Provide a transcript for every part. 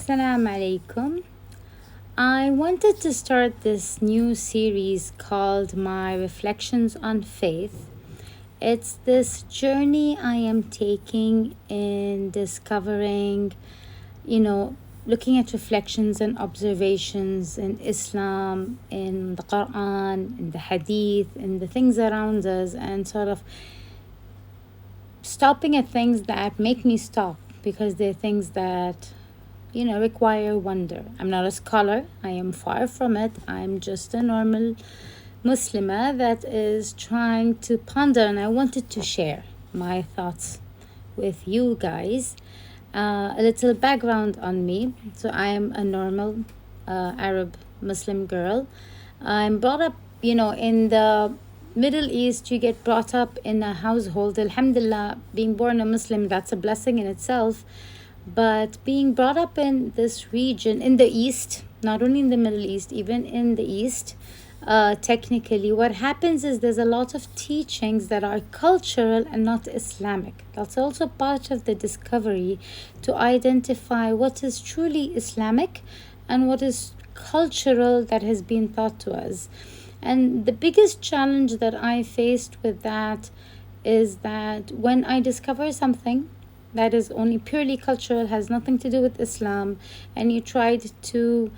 Assalamu alaikum. I wanted to start this new series called My Reflections on Faith. It's this journey I am taking in discovering, looking at reflections and observations in Islam, in the Quran, in the Hadith, in the things around us, and sort of stopping at things that make me stop because they're things that require wonder. I'm not a scholar. I am far from it. I'm just a normal Muslimah that is trying to ponder, and I wanted to share my thoughts with you guys. A little background on me. So I am a normal Arab Muslim girl. I'm brought up, in the Middle East. You get brought up in a household. Alhamdulillah, being born a Muslim, that's a blessing in itself. But being brought up in this region, in the East, not only in the Middle East, even in the East, technically, what happens is there's a lot of teachings that are cultural and not Islamic. That's also part of the discovery to identify what is truly Islamic and what is cultural that has been taught to us. And the biggest challenge that I faced with that is that when I discover something that is only purely cultural, has nothing to do with Islam, and you tried to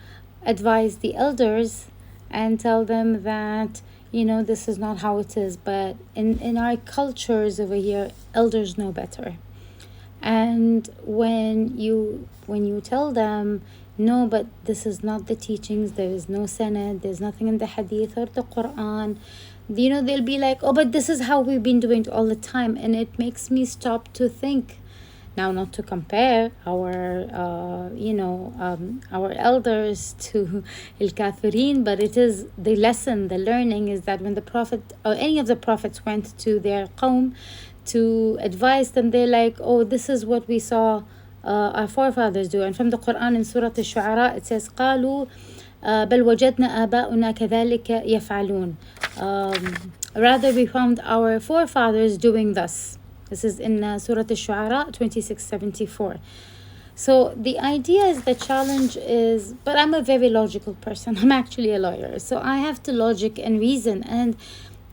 advise the elders and tell them that, this is not how it is, but in our cultures over here, elders know better. And when you tell them, no, but this is not the teachings, there is no sanad, there's nothing in the hadith or the Quran, they'll be like, oh, but this is how we've been doing it all the time. And it makes me stop to think. Now, not to compare our elders to al-Kafirin, but it is the lesson, the learning is that when the Prophet or any of the Prophets went to their qawm to advise them, they're like, oh, this is what we saw our forefathers do. And from the Quran in Surah Al-Shu'ara, it says, قالوا بل وجدنا آباؤنا كذلك يفعلون. Rather, we found our forefathers doing thus. This is in Surah Al-Shu'ara 2674. So the idea is, the challenge is, but I'm a very logical person. I'm actually a lawyer. So I have to logic and reason. And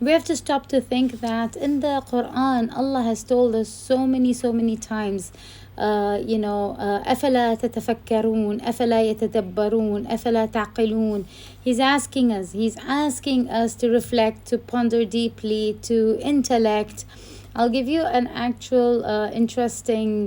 we have to stop to think that in the Quran, Allah has told us so many times, أفلا تتفكرون أفلا يتدبرون أفلا تعقلون. He's asking us to reflect, to ponder deeply, to intellect. I'll give you an actual interesting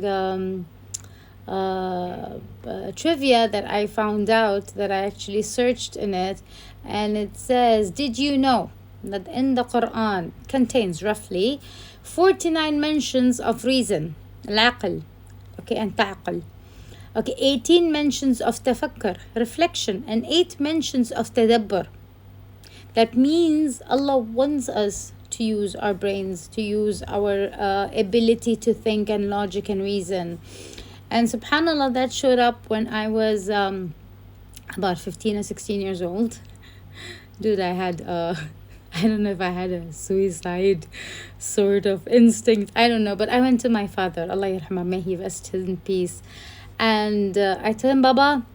trivia that I found out, that I actually searched in it. And it says, did you know that in the Quran contains roughly 49 mentions of reason, al-aql, and ta'aql. 18 mentions of tafakkar, reflection, and 8 mentions of tadabbur. That means Allah wants us to use our brains, to use our ability to think and logic and reason. And subhanallah, that showed up when I was about 15 or 16 years old. Dude, I had I don't know if I had a suicide sort of instinct, I don't know, but I went to my father, Allah yarhamah, may he rest in peace, and I told him, Baba,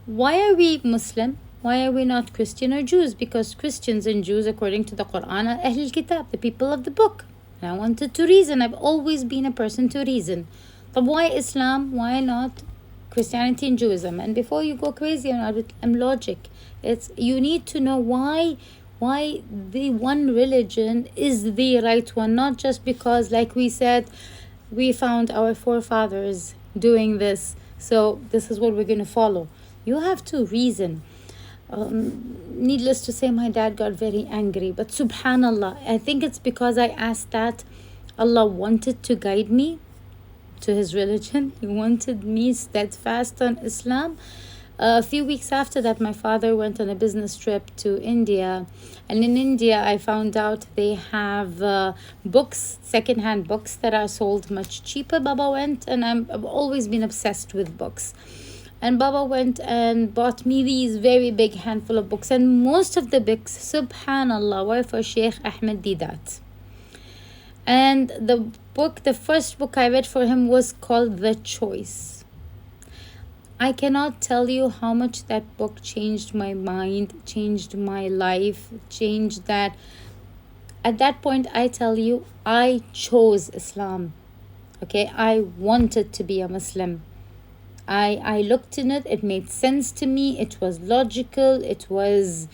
why are we Muslim? Why are we not Christian or Jews? Because Christians and Jews, according to the Quran, are Ahlul Kitab, the people of the book. And I wanted to reason. I've always been a person to reason. But why Islam? Why not Christianity and Judaism? And before you go crazy on logic, you need to know why the one religion is the right one, not just because, like we said, we found our forefathers doing this, so this is what we're going to follow. You have to reason. Needless to say, my dad got very angry, but subhanallah, I think it's because I asked that. Allah wanted to guide me to his religion. He wanted me steadfast on Islam. A few weeks after that, my father went on a business trip to India, and in India I found out they have books, second-hand books that are sold much cheaper. Baba went, and I've always been obsessed with books. And Baba went and bought me these very big handful of books. And most of the books, subhanallah, were for Sheikh Ahmed Didat. And the first book I read for him was called The Choice. I cannot tell you how much that book changed my mind, changed my life, changed that. At that point, I tell you, I chose Islam. Okay, I wanted to be a Muslim. I looked in it, it made sense to me, it was logical, it was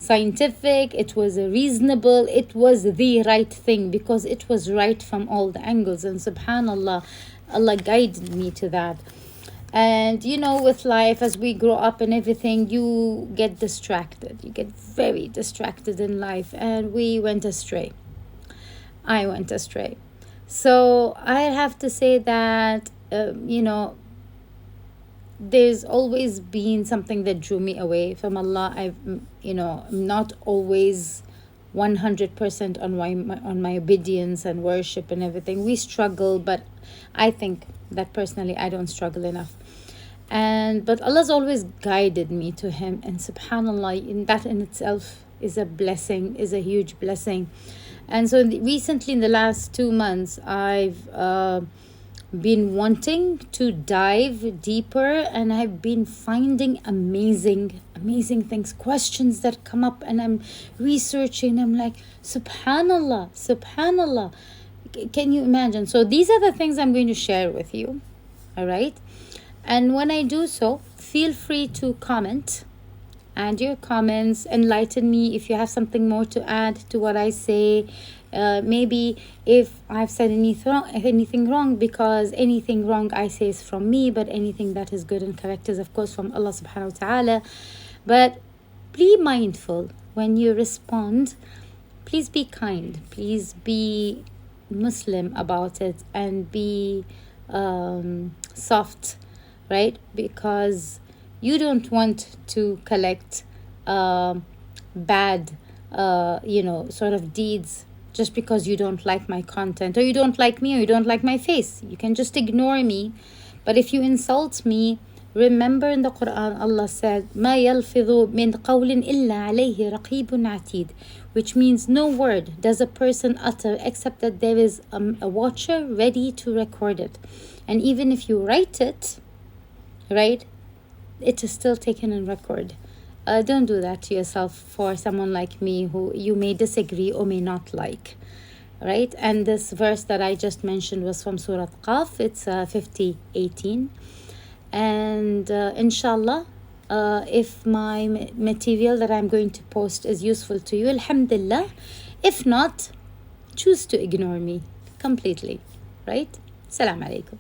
scientific, it was reasonable, it was the right thing because it was right from all the angles. And subhanallah, Allah guided me to that. And you know, with life, as we grow up and everything, you get distracted, you get very distracted in life, and we went astray. I went astray. So I have to say that there's always been something that drew me away from Allah. I'm not always 100% on my obedience and worship and everything. We struggle, but I think that personally I don't struggle enough. But Allah's always guided me to Him, and subhanallah, in that in itself is a blessing, is a huge blessing. And so recently, in the last 2 months, I've been wanting to dive deeper, and I've been finding amazing things, questions that come up, and I'm researching. I'm like, subhanallah. Can you imagine? So these are the things I'm going to share with you. All right. And when I do so, feel free to comment, and your comments enlighten me. If you have something more to add to what I say, maybe if I've said anything wrong, because anything wrong I say is from me, but anything that is good and correct is of course from Allah subhanahu wa ta'ala. But be mindful when you respond. Please be kind, please be Muslim about it, and be soft, right? Because you don't want to collect bad sort of deeds just because you don't like my content, or you don't like me, or you don't like my face. You can just ignore me. But if you insult me, remember in the Quran Allah said, ما يلفظ من قول إلا عليه رقيب عتيد, which means no word does a person utter except that there is a watcher ready to record it. And even if you write it, right, it is still taken in record. Don't do that to yourself for someone like me who you may disagree or may not like, right? And this verse that I just mentioned was from Surah Qaf. It's 50:18. And inshallah, if my material that I'm going to post is useful to you, alhamdulillah. If not, choose to ignore me completely, right? Assalamu alaikum.